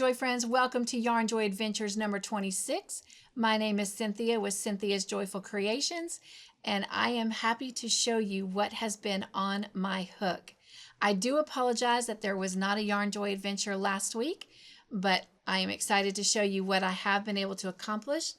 Joy friends, welcome to Yarn Joy Adventures number 26. My name is Cynthia with Cynthia's Joyful Creations, and I am happy to show you what has been on my hook. I do apologize that there was not a Yarn Joy adventure last week, but I am excited to show you what I have been able to accomplish.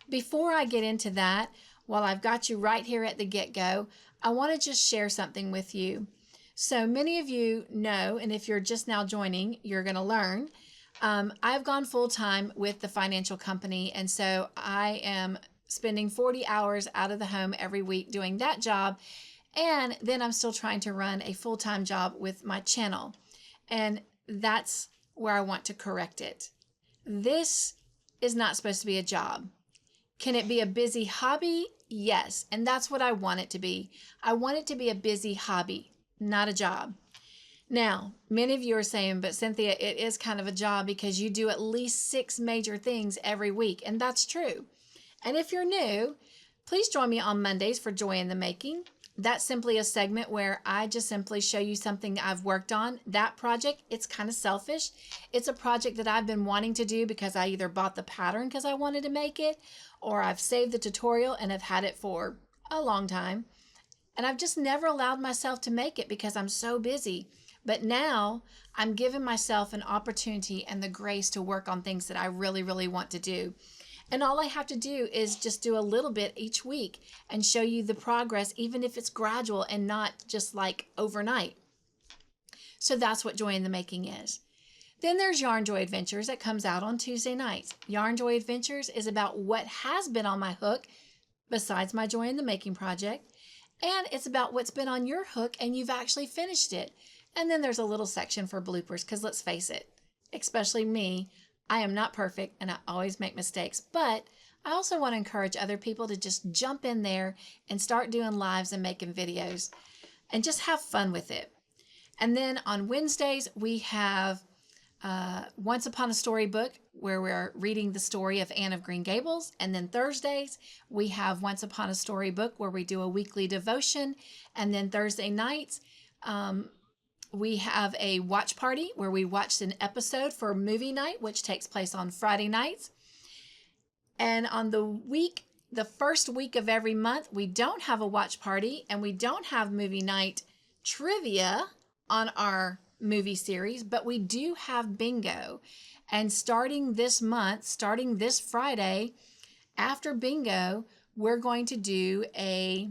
Before I get into that, while I've got you right here at the get-go, I want to just share something with you. So many of you know, and if you're just now joining, you're going to learn. I've gone full-time with the financial company, and so I am spending 40 hours out of the home every week doing that job, and then I'm still trying to run a full-time job with my channel, and that's where I want to correct it. This is not supposed to be a job. Can it be a busy hobby? Yes, and that's what I want it to be. I want it to be a busy hobby, not a job. Now, many of you are saying, but Cynthia, it is kind of a job because you do at least 6 major things every week, and that's true. And if you're new, please join me on Mondays for Joy in the Making. That's simply a segment where I just simply show you something I've worked on. That project, it's kind of selfish. It's a project that I've been wanting to do because I either bought the pattern because I wanted to make it, or I've saved the tutorial and have had it for a long time. And I've just never allowed myself to make it because I'm so busy. But now I'm giving myself an opportunity and the grace to work on things that I really, really want to do. And all I have to do is just do a little bit each week and show you the progress, even if it's gradual and not just like overnight. So that's what Joy in the Making is. Then there's Yarn Joy Adventures that comes out on Tuesday nights. Yarn Joy Adventures is about what has been on my hook besides my Joy in the Making project. And it's about what's been on your hook and you've actually finished it. And then there's a little section for bloopers because let's face it, especially me, I am not perfect and I always make mistakes. But I also want to encourage other people to just jump in there and start doing lives and making videos and just have fun with it. And then on Wednesdays, we have Once Upon a Storybook where we're reading the story of Anne of Green Gables. And then Thursdays, we have Once Upon a Storybook where we do a weekly devotion. And then Thursday nights, we have a watch party where we watched an episode for movie night, which takes place on Friday nights. And on the first week of every month, we don't have a watch party and we don't have movie night trivia on our movie series, but we do have bingo. And starting this month, starting this Friday, after bingo, we're going to do a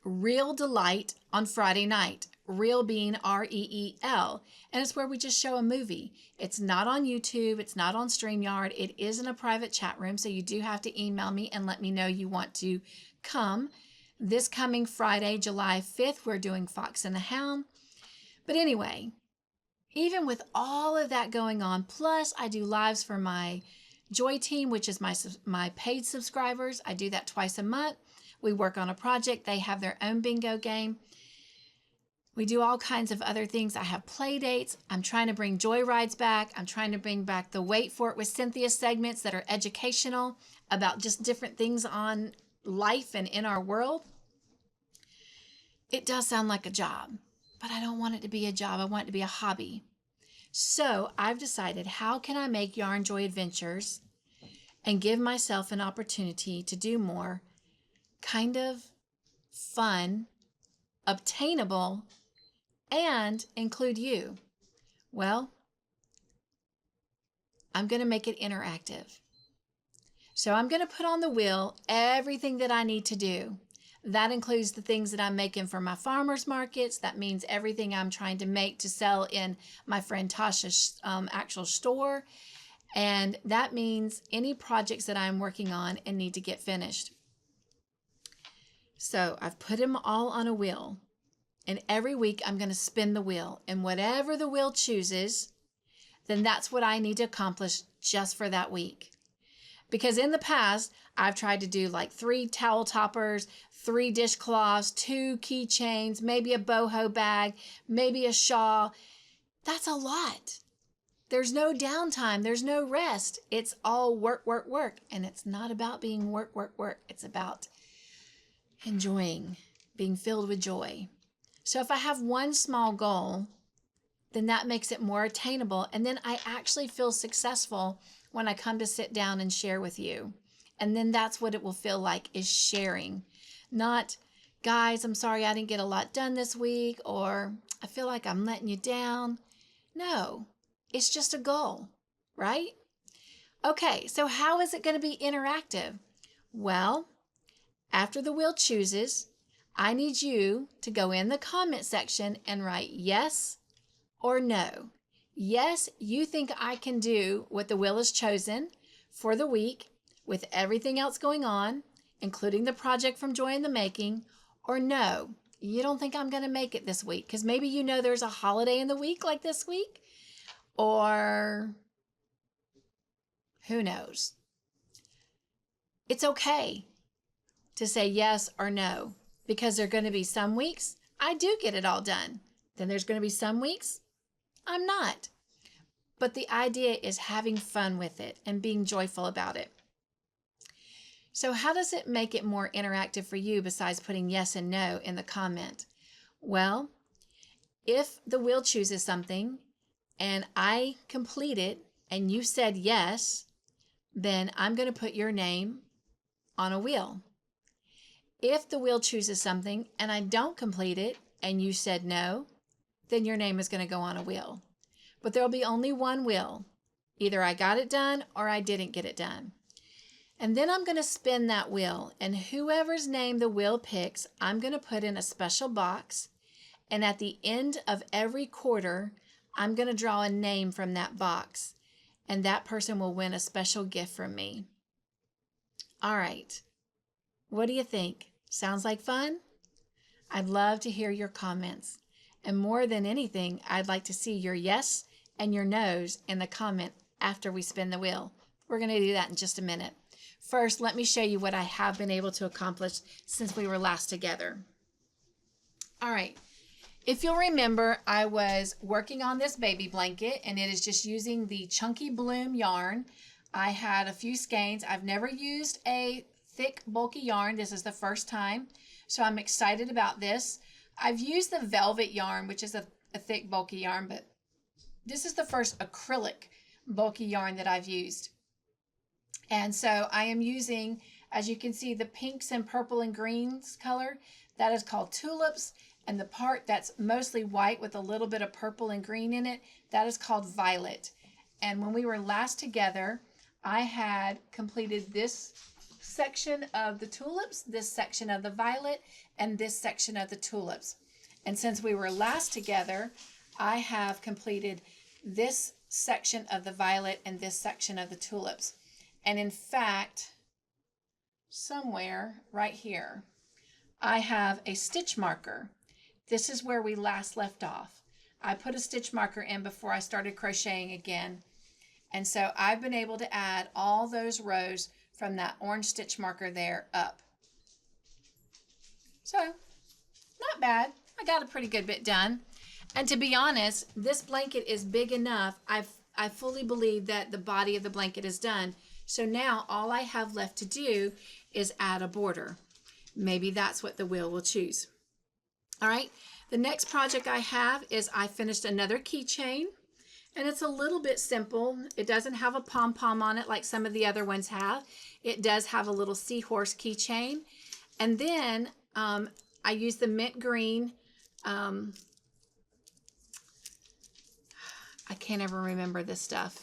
Real Delight on Friday night. Reel being R-E-E-L. And it's where we just show a movie. It's not on YouTube. It's not on StreamYard. It is in a private chat room. So you do have to email me and let me know you want to come. This coming Friday, July 5th, we're doing Fox and the Hound. But anyway, even with all of that going on, plus I do lives for my Joy team, which is my paid subscribers. I do that twice a month. We work on a project. They have their own bingo game. We do all kinds of other things. I have play dates. I'm trying to bring Joy Rides back. I'm trying to bring back the Wait For It with Cynthia segments that are educational about just different things on life and in our world. It does sound like a job, but I don't want it to be a job. I want it to be a hobby. So I've decided, how can I make Yarn Joy Adventures and give myself an opportunity to do more kind of fun, obtainable, and include you? Well, I'm going to make it interactive. So I'm going to put on the wheel everything that I need to do. That includes the things that I'm making for my farmers markets. That means everything I'm trying to make to sell in my friend Tasha's actual store. And that means any projects that I'm working on and need to get finished. So I've put them all on a wheel. And every week I'm going to spin the wheel. And whatever the wheel chooses, then that's what I need to accomplish just for that week. Because in the past, I've tried to do like 3 towel toppers, 3 dishcloths, 2 keychains, maybe a boho bag, maybe a shawl. That's a lot. There's no downtime. There's no rest. It's all work, work, work. And it's not about being work, work, work. It's about enjoying, being filled with joy. So if I have one small goal, then that makes it more attainable. And then I actually feel successful when I come to sit down and share with you. And then that's what it will feel like, is sharing. Not, guys, I'm sorry I didn't get a lot done this week, or I feel like I'm letting you down. No, it's just a goal, right? Okay, so how is it going to be interactive? Well, after the wheel chooses, I need you to go in the comment section and write yes or no. Yes, you think I can do what the wheel has chosen for the week with everything else going on, including the project from Joy in the Making, or no, you don't think I'm going to make it this week because maybe you know there's a holiday in the week like this week, or who knows. It's okay to say yes or no, because there are going to be some weeks I do get it all done. Then there's going to be some weeks I'm not. But the idea is having fun with it and being joyful about it. So how does it make it more interactive for you besides putting yes and no in the comment? Well, if the wheel chooses something and I complete it and you said yes, then I'm going to put your name on a wheel. If the wheel chooses something and I don't complete it and you said no, then your name is going to go on a wheel. But there'll be only one wheel. Either I got it done or I didn't get it done. And then I'm going to spin that wheel, and whoever's name the wheel picks, I'm going to put in a special box. And at the end of every quarter, I'm going to draw a name from that box, and that person will win a special gift from me. All right. What do you think? Sounds like fun? I'd love to hear your comments. And more than anything, I'd like to see your yes and your no's in the comment after we spin the wheel. We're going to do that in just a minute. First, let me show you what I have been able to accomplish since we were last together. All right. If you'll remember, I was working on this baby blanket, and it is just using the Chunky Bloom yarn. I had a few skeins. I've never used a thick, bulky yarn. This is the first time, so I'm excited about this. I've used the velvet yarn, which is a thick, bulky yarn, but this is the first acrylic bulky yarn that I've used. And so I am using, as you can see, the pinks and purple and greens color. That is called tulips. And the part that's mostly white with a little bit of purple and green in it, that is called violet. And when we were last together, I had completed this section of the tulips, this section of the violet, and this section of the tulips. And since we were last together, I have completed this section of the violet and this section of the tulips. And in fact, somewhere right here, I have a stitch marker. This is where we last left off. I put a stitch marker in before I started crocheting again. And so I've been able to add all those rows from that orange stitch marker there up. So, not bad. I got a pretty good bit done. And to be honest, this blanket is big enough. I fully believe that the body of the blanket is done. So now all I have left to do is add a border. Maybe that's what the wheel will choose. All right, the next project I have is I finished another keychain, and it's a little bit simple. It doesn't have a pom-pom on it like some of the other ones have. It does have a little seahorse keychain. And then I use the mint green, I can't ever remember this stuff.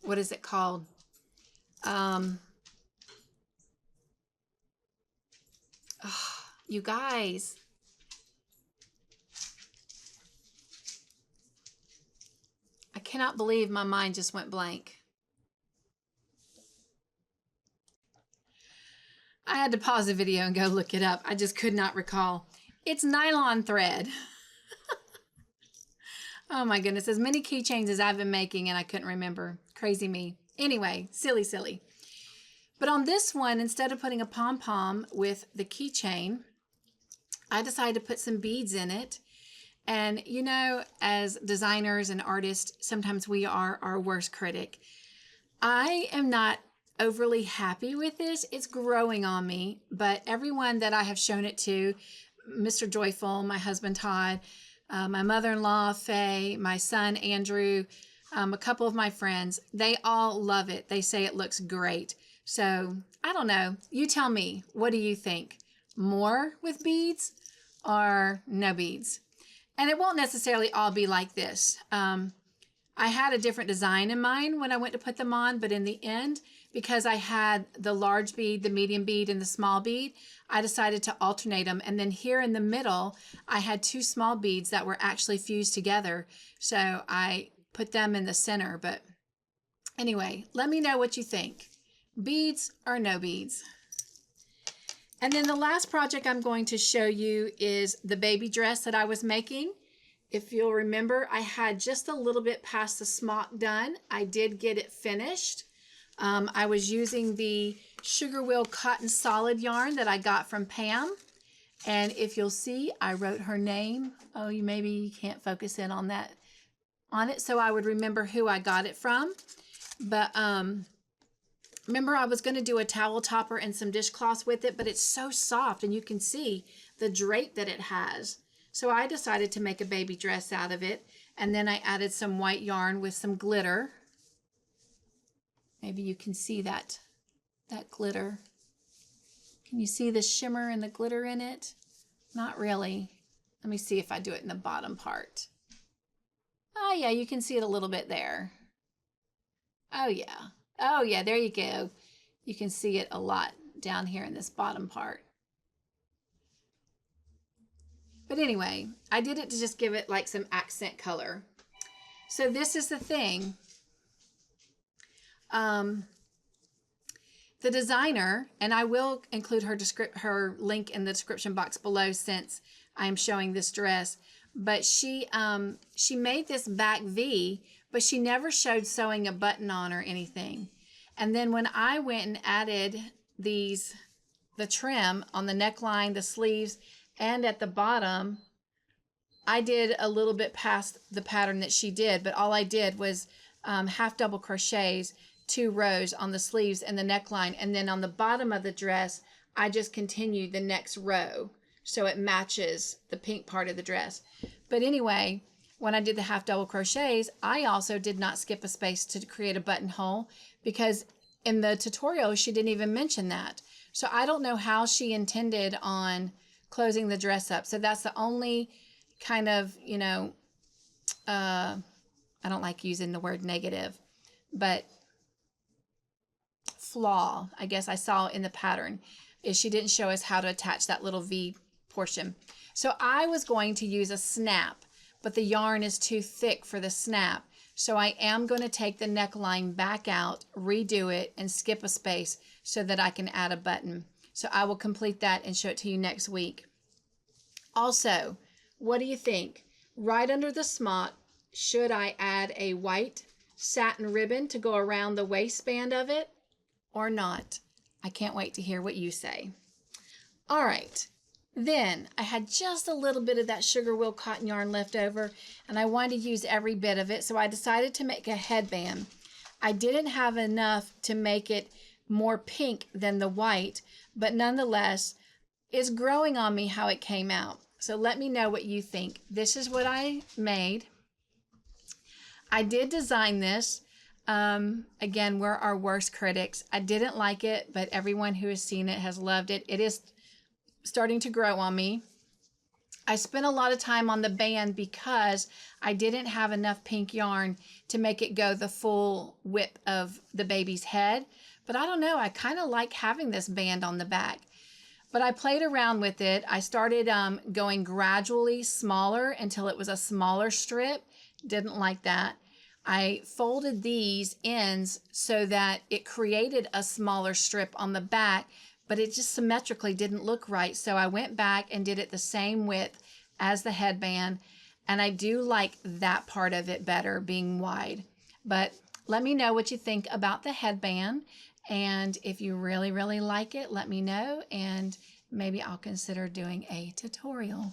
What is it called? You guys. I cannot believe my mind just went blank. I had to pause the video and go look it up. I just could not recall. It's nylon thread. Oh my goodness, as many keychains as I've been making and I couldn't remember. Crazy me. Anyway, silly. But on this one, instead of putting a pom-pom with the keychain, I decided to put some beads in it. And you know, as designers and artists, sometimes we are our worst critic. I am not overly happy with this. It's growing on me, but everyone that I have shown it to, Mr. Joyful, my husband Todd, my mother-in-law, Faye, my son, Andrew, a couple of my friends. They all love it. They say it looks great. So I don't know. You tell me, what do you think? More with beads or no beads? And it won't necessarily all be like this. I had a different design in mind when I went to put them on, but in the end, because I had the large bead, the medium bead, and the small bead, I decided to alternate them. And then here in the middle, I had two small beads that were actually fused together. So I put them in the center. But anyway, let me know what you think. Beads or no beads? And then the last project I'm going to show you is the baby dress that I was making. If you'll remember, I had just a little bit past the smock done. I did get it finished. I was using the Sugar Wheel Cotton Solid yarn that I got from Pam. And if you'll see, I wrote her name. Oh, maybe you can't focus in on that, on it, so I would remember who I got it from. But remember, I was going to do a towel topper and some dishcloths with it, but it's so soft, and you can see the drape that it has. So I decided to make a baby dress out of it, and then I added some white yarn with some glitter. Maybe you can see that glitter. Can you see the shimmer and the glitter in it? Not really. Let me see if I do it in the bottom part. Oh yeah, you can see it a little bit there. Oh yeah. Oh yeah, there you go. You can see it a lot down here in this bottom part. But anyway, I did it to just give it like some accent color. So this is the thing. The designer, and I will include her link in the description box below since I'm showing this dress, but she made this back V, but she never showed sewing a button on or anything. And then when I went and added the trim on the neckline, the sleeves, and at the bottom, I did a little bit past the pattern that she did, but all I did was half double crochets, 2 rows on the sleeves and the neckline, and then on the bottom of the dress, I just continued the next row so it matches the pink part of the dress. But anyway, when I did the half double crochets, I also did not skip a space to create a buttonhole, because in the tutorial, she didn't even mention that. So I don't know how she intended on closing the dress up. So that's the only kind of, you know, I don't like using the word negative, but flaw, I guess I saw in the pattern, is she didn't show us how to attach that little V portion. So I was going to use a snap, but the yarn is too thick for the snap. So I am going to take the neckline back out, redo it, and skip a space so that I can add a button. So I will complete that and show it to you next week. Also, what do you think? Right under the smock, should I add a white satin ribbon to go around the waistband of it or not? I can't wait to hear what you say. All right. Then I had just a little bit of that Sugar Wheel cotton yarn left over, and I wanted to use every bit of it, so I decided to make a headband. I didn't have enough to make it more pink than the white, but nonetheless, it's growing on me how it came out. So let me know what you think. This is what I made. I did design this. Again, we're our worst critics. I didn't like it, but everyone who has seen it has loved it. It is starting to grow on me. I spent a lot of time on the band because I didn't have enough pink yarn to make it go the full width of the baby's head. But I don't know, I kind of like having this band on the back. But I played around with it. I started going gradually smaller until it was a smaller strip. Didn't like that. I folded these ends so that it created a smaller strip on the back, but it just symmetrically didn't look right. So I went back and did it the same width as the headband, and I do like that part of it better, being wide. But let me know what you think about the headband, and if you really, really like it, let me know, and maybe I'll consider doing a tutorial.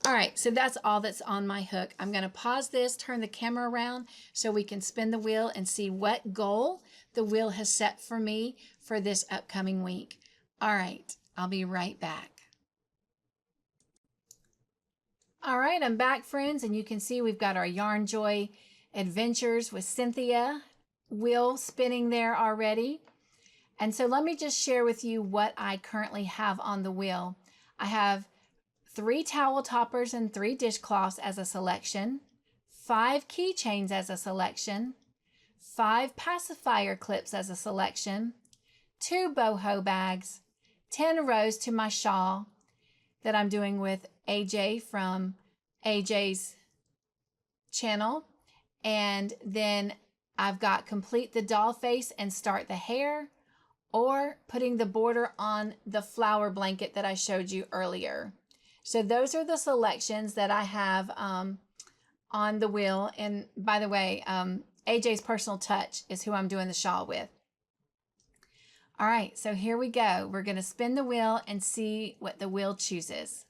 All right, so that's all that's on my hook. I'm going to pause this, turn the camera around so we can spin the wheel and see what goal the wheel has set for me for this upcoming week. All right, I'll be right back. All right, I'm back, friends, and you can see we've got our Yarn Joy Adventures with Cynthia wheel spinning there already. And so let me just share with you what I currently have on the wheel. I have 3 towel toppers and 3 dishcloths as a selection, 5 keychains as a selection, 5 pacifier clips as a selection, 2 boho bags, 10 rows to my shawl that I'm doing with AJ from AJ's channel. And then I've got complete the doll face and start the hair, or putting the border on the flower blanket that I showed you earlier. So those are the selections that I have on the wheel. And by the way, AJ's Personal Touch is who I'm doing the shawl with. All right, so here we go. We're going to spin the wheel and see what the wheel chooses.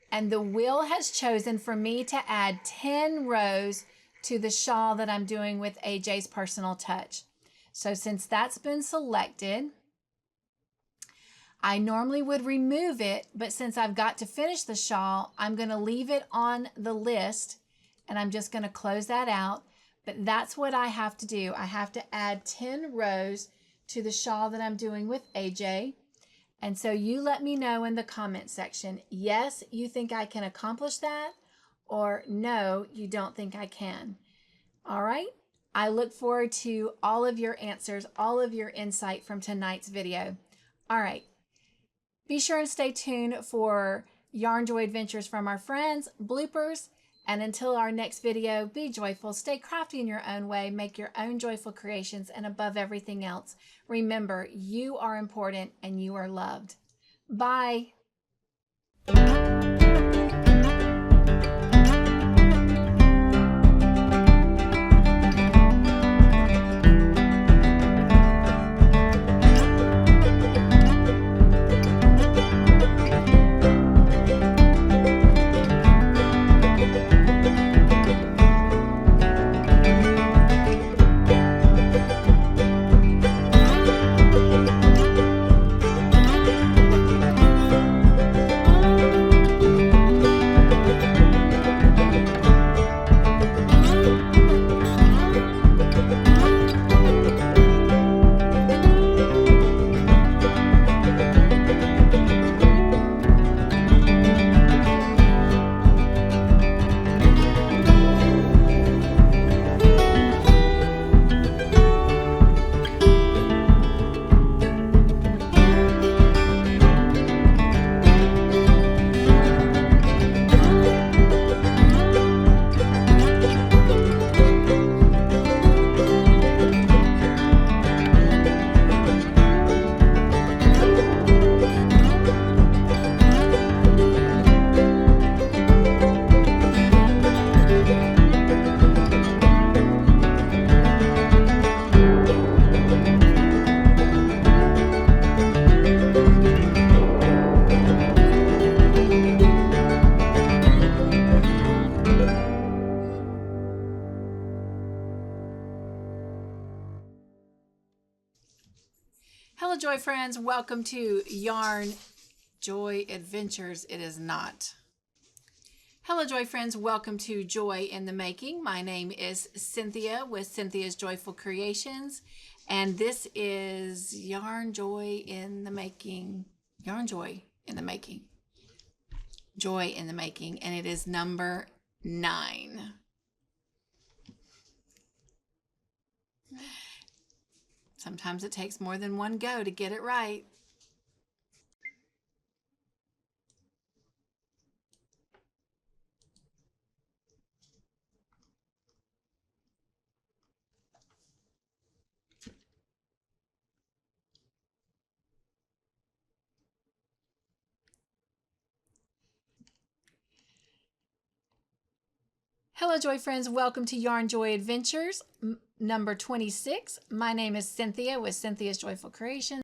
And the wheel has chosen for me to add 10 rows to the shawl that I'm doing with AJ's Personal Touch. So since that's been selected, I normally would remove it, but since I've got to finish the shawl, I'm going to leave it on the list, and I'm just going to close that out. But that's what I have to do. I have to add 10 rows to the shawl that I'm doing with AJ. And so you let me know in the comment section, yes, you think I can accomplish that, or no, you don't think I can. All right. I look forward to all of your answers, all of your insight from tonight's video. All right. Be sure and stay tuned for Yarn Joy Adventures from our friends, bloopers, and until our next video, be joyful, stay crafty in your own way, make your own joyful creations, and above everything else, remember, you are important and you are loved. Bye. Hello, Joy friends. Welcome to Yarn Joy Adventures. It is not. Hello, Joy friends. Welcome to Joy in the Making. My name is Cynthia with Cynthia's Joyful Creations, and this is Yarn Joy in the Making. Yarn Joy in the Making. Joy in the Making, and it is number 9. Sometimes it takes more than one go to get it right. Hello, Joy friends. Welcome to Yarn Joy Adventures, number 26. My name is Cynthia with Cynthia's Joyful Creations.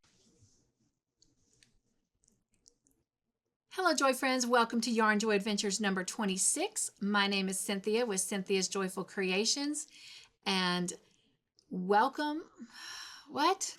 Hello, Joy friends. Welcome to Yarn Joy Adventures, number 26. My name is Cynthia with Cynthia's Joyful Creations. And Welcome. What?